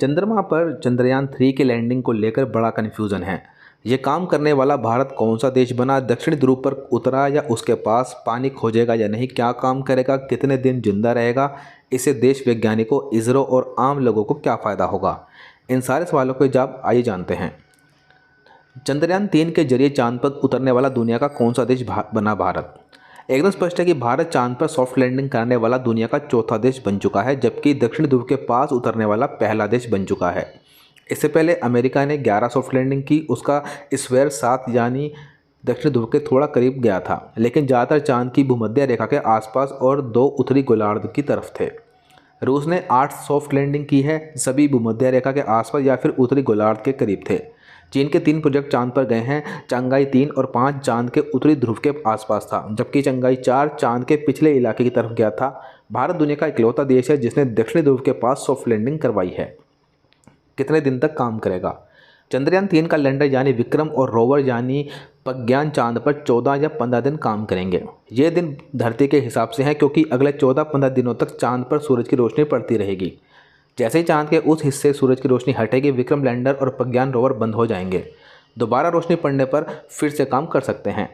चंद्रमा पर चंद्रयान 3 के लैंडिंग को लेकर बड़ा कन्फ्यूज़न है। ये काम करने वाला भारत कौन सा देश बना, दक्षिण ध्रुव पर उतरा या उसके पास पानी खोजेगा या नहीं, क्या काम करेगा, कितने दिन जिंदा रहेगा, इससे देश वैज्ञानिकों, इसरो और आम लोगों को क्या फ़ायदा होगा। इन सारे सवालों के जवाब आइए जानते हैं। चंद्रयान 3 के जरिए चांद पर उतरने वाला दुनिया का कौन सा देश बना भारत। एकदम स्पष्ट है कि भारत चांद पर सॉफ्ट लैंडिंग करने वाला दुनिया का चौथा देश बन चुका है, जबकि दक्षिण ध्रुव के पास उतरने वाला पहला देश बन चुका है। इससे पहले अमेरिका ने 11 सॉफ्ट लैंडिंग की, उसका स्फीयर 7 यानी दक्षिण ध्रुव के थोड़ा करीब गया था, लेकिन ज़्यादातर चांद की भूमध्य रेखा के आसपास और 2 उत्तरी गोलार्ध की तरफ थे। रूस ने 8 सॉफ्ट लैंडिंग की है, सभी भूमध्य रेखा के आसपास या फिर उत्तरी गोलार्ध के करीब थे। चीन के 3 प्रोजेक्ट चांद पर गए हैं, चंगाई 3 और 5 चांद के उत्तरी ध्रुव के आसपास था, जबकि चंगाई 4 चांद के पिछले इलाके की तरफ गया था। भारत दुनिया का इकलौता देश है जिसने दक्षिणी ध्रुव के पास सॉफ्ट लैंडिंग करवाई है। कितने दिन तक काम करेगा। चंद्रयान 3 का लैंडर यानी विक्रम और रोवर यानी प्रज्ञान चांद पर 14 या 15 दिन काम करेंगे। ये दिन धरती के हिसाब से हैं क्योंकि अगले 14-15 दिनों तक चांद पर सूरज की रोशनी पड़ती रहेगी। जैसे ही चांद के उस हिस्से सूरज की रोशनी हटेगी, विक्रम लैंडर और प्रज्ञान रोवर बंद हो जाएंगे। दोबारा रोशनी पड़ने पर फिर से काम कर सकते हैं।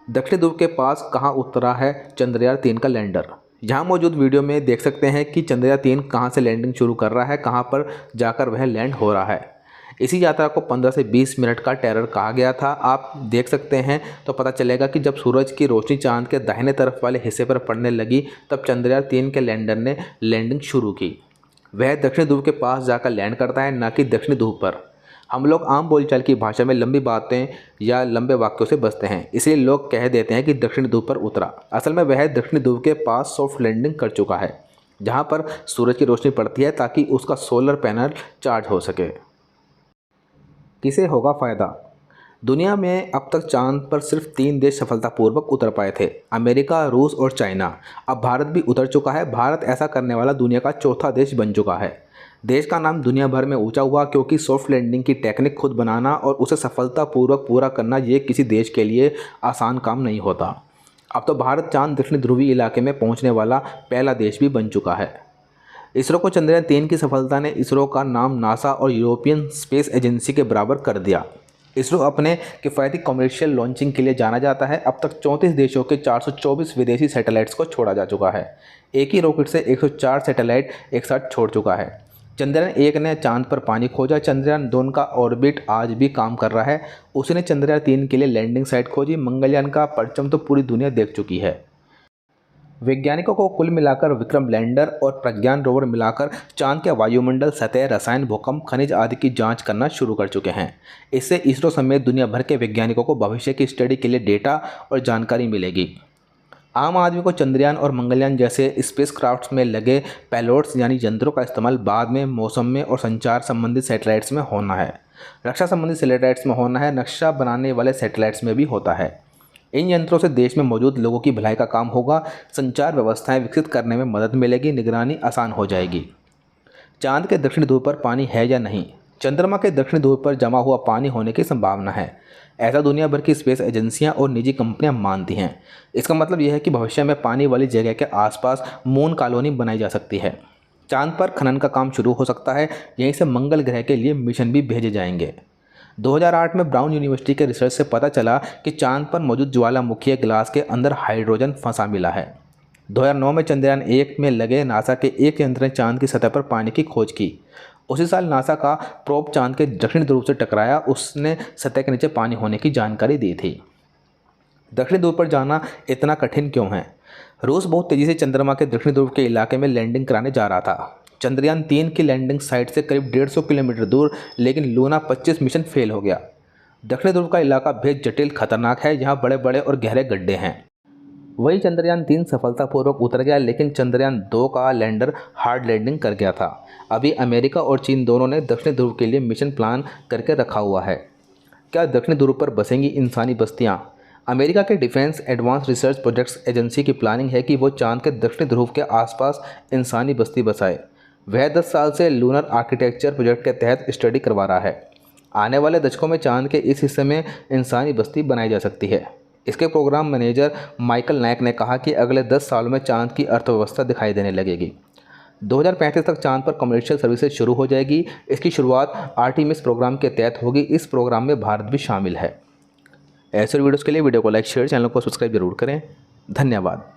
दक्षिण ध्रुव के पास कहाँ उतरा है चंद्रयान 3 का लैंडर। यहाँ मौजूद वीडियो में देख सकते हैं कि चंद्रयान 3 कहाँ से लैंडिंग शुरू कर रहा है, कहाँ पर जाकर वह लैंड हो रहा है। इसी यात्रा को 15 से 20 मिनट का टेरर कहा गया था। आप देख सकते हैं तो पता चलेगा कि जब सूरज की रोशनी चांद के दाहिने तरफ वाले हिस्से पर पड़ने लगी, तब चंद्रयान 3 के लैंडर ने लैंडिंग शुरू की। वह दक्षिण ध्रुव के पास जाकर लैंड करता है, न कि दक्षिणी ध्रुव पर। हम लोग आम बोलचाल की भाषा में लंबी बातें या लंबे वाक्यों से बचते हैं, इसलिए लोग कह देते हैं कि दक्षिण ध्रुव पर उतरा। असल में वह दक्षिणी ध्रुव के पास सॉफ्ट लैंडिंग कर चुका है, जहां पर सूरज की रोशनी पड़ती है ताकि उसका सोलर पैनल चार्ज हो सके। किसे होगा फ़ायदा। दुनिया में अब तक चांद पर सिर्फ 3 देश सफलतापूर्वक उतर पाए थे, अमेरिका, रूस और चाइना। अब भारत भी उतर चुका है। भारत ऐसा करने वाला दुनिया का चौथा देश बन चुका है। देश का नाम दुनिया भर में ऊंचा हुआ क्योंकि सॉफ्ट लैंडिंग की टेक्निक खुद बनाना और उसे सफलतापूर्वक पूरा करना ये किसी देश के लिए आसान काम नहीं होता। अब तो भारत चांद दक्षिण ध्रुवीय इलाके में पहुंचने वाला पहला देश भी बन चुका है। इसरो को चंद्रयान 3 की सफलता ने इसरो का नाम नासा और यूरोपियन स्पेस एजेंसी के बराबर कर दिया। इसरो अपने किफ़ायती कमर्शियल लॉन्चिंग के लिए जाना जाता है। अब तक 34 देशों के 424 विदेशी सैटेलाइट्स को छोड़ा जा चुका है। एक ही रॉकेट से 104 सैटेलाइट एक साथ छोड़ चुका है। चंद्रयान 1 ने चांद पर पानी खोजा। चंद्रयान 2 का ऑर्बिट आज भी काम कर रहा है। उसने चंद्रयान 3 के लिए लैंडिंग साइट खोजी। मंगलयान का परचम तो पूरी दुनिया देख चुकी है। वैज्ञानिकों को कुल मिलाकर विक्रम लैंडर और प्रज्ञान रोवर मिलाकर चांद के वायुमंडल, सतह, रसायन, भूकंप, खनिज आदि की जांच करना शुरू कर चुके हैं। इससे इसरो समेत दुनिया भर के वैज्ञानिकों को भविष्य की स्टडी के लिए डेटा और जानकारी मिलेगी। आम आदमी को चंद्रयान और मंगलयान जैसे स्पेसक्राफ्ट्स में लगे पेलोड्स यानी यंत्रों का इस्तेमाल बाद में मौसम में और संचार संबंधित सैटेलाइट्स में होना है, रक्षा संबंधित सैटेलाइट्स में होना है, नक्शा बनाने वाले सैटेलाइट्स में भी होता है। इन यंत्रों से देश में मौजूद लोगों की भलाई का काम होगा, संचार व्यवस्थाएं विकसित करने में मदद मिलेगी, निगरानी आसान हो जाएगी। चांद के दक्षिण ध्रुव पर पानी है या नहीं। चंद्रमा के दक्षिण ध्रुव पर जमा हुआ पानी होने की संभावना है, ऐसा दुनिया भर की स्पेस एजेंसियां और निजी कंपनियां मानती हैं। इसका मतलब यह है कि भविष्य में पानी वाली जगह के आसपास मून कॉलोनी बनाई जा सकती है। चांद पर खनन का काम शुरू हो सकता है। यहीं से मंगल ग्रह के लिए मिशन भी भेजे जाएंगे। 2008 में ब्राउन यूनिवर्सिटी के रिसर्च से पता चला कि चांद पर मौजूद ज्वालामुखीय ग्लास के अंदर हाइड्रोजन फंसा मिला है। 2009 में चंद्रयान 1 में लगे नासा के एक यंत्र ने चांद की सतह पर पानी की खोज की। उसी साल नासा का प्रोब चांद के दक्षिण ध्रुव से टकराया। उसने सतह के नीचे पानी होने की जानकारी दी थी। दक्षिण ध्रुव पर जाना इतना कठिन क्यों है। रूस बहुत तेज़ी से चंद्रमा के दक्षिण ध्रुव के इलाके में लैंडिंग कराने जा रहा था। चंद्रयान 3 की लैंडिंग साइट से करीब 150 किलोमीटर दूर, लेकिन लूना 25 मिशन फेल हो गया। दक्षिण ध्रुव का इलाका बेहद जटिल, खतरनाक है। यहाँ बड़े बड़े और गहरे गड्ढे हैं। वही चंद्रयान 3 सफलतापूर्वक उतर गया, लेकिन चंद्रयान 2 का लैंडर हार्ड लैंडिंग कर गया था। अभी अमेरिका और चीन दोनों ने दक्षिण ध्रुव के लिए मिशन प्लान करके रखा हुआ है। क्या दक्षिण ध्रुव पर बसेंगी इंसानी बस्तियाँ। अमेरिका के defence advance research projects agency की प्लानिंग है कि वो चांद के दक्षिणी ध्रुव के आसपास इंसानी बस्ती बसाए। वह 10 साल से लूनर आर्किटेक्चर प्रोजेक्ट के तहत स्टडी करवा रहा है। आने वाले दशकों में चांद के इस हिस्से में इंसानी बस्ती बनाई जा सकती है। इसके प्रोग्राम मैनेजर माइकल नायक ने कहा कि अगले 10 सालों में चांद की अर्थव्यवस्था दिखाई देने लगेगी। 2035 तक चांद पर कमर्शियल सर्विसेज शुरू हो जाएगी। इसकी शुरुआत आर्टेमिस प्रोग्राम के तहत होगी। इस प्रोग्राम में भारत भी शामिल है। ऐसे वीडियोज़ के लिए वीडियो को लाइक शेयर, चैनल को सब्सक्राइब जरूर करें। धन्यवाद।